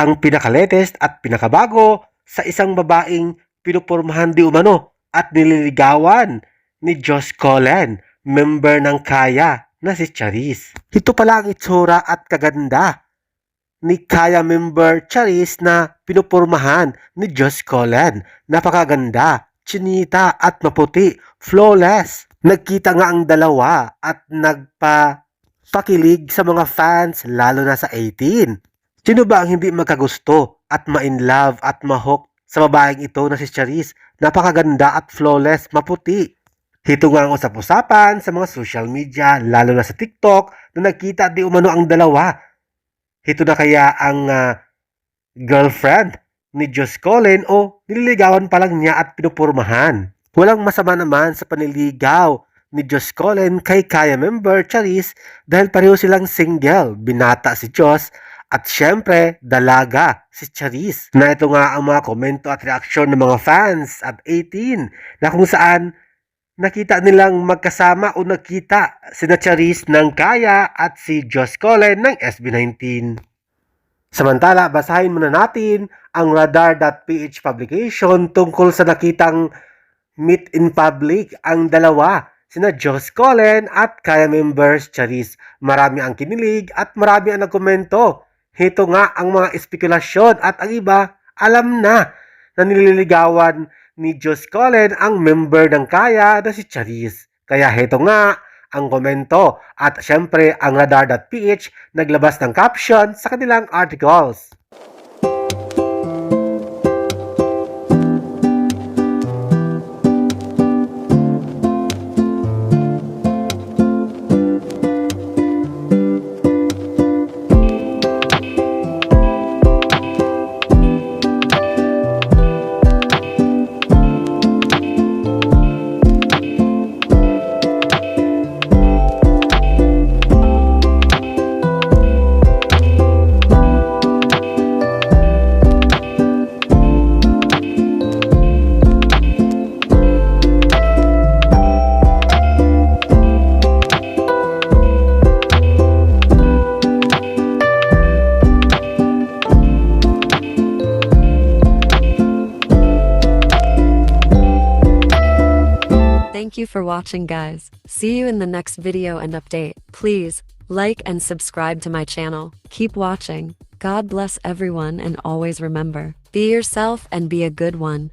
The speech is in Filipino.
ang pinakalatest at pinakabago sa isang babaeng pinupormahan di umano at nililigawan ni Josh Cullen, member ng Kaya na si Charis. Ito pala ang itsura at kaganda ni Kaya member Charis na pinupormahan ni Josh Cullen. Napakaganda, chinita at maputi, flawless. Nagkita nga ang dalawa at nagpakilig sa mga fans lalo na sa 18. Sino ba ang hindi magkagusto at ma-in love at ma-hook sa babaeng ito na si Charis? Napakaganda at flawless, maputi. Ito nga ang usap-usapan sa mga social media, lalo na sa TikTok, na nagkita di umano ang dalawa. Ito na kaya ang girlfriend ni Josh Cullen o nililigawan pa lang niya at pinupurmahan. Walang masama naman sa paniligaw ni Josh Cullen kay Kaya member Charis dahil pareho silang single, binata si Josh at syempre dalaga si Charis. Na ito nga ang mga komento at reaksyon ng mga fans at 18 na kung saan nakita nilang magkasama o nakita sina Charis ng Kaya at si Josh Cullen ng SB19. Samantala, basahin muna natin ang radar.ph publication tungkol sa nakitang meet in public ang dalawa, sina Josh Cullen at Kaya members Charis. Marami ang kinilig at marami ang nagkomento. Ito nga ang mga espekulasyon at ang iba alam na nililigawan ni Josh Cullen ang member ng Kaya na si Charis. Kaya heto nga ang komento at syempre ang radar.ph naglabas ng caption sa kanilang articles. Thank you for watching, guys. See you in the next video and update. Please like and subscribe to my channel. Keep watching. God bless everyone and always remember, be yourself and be a good one.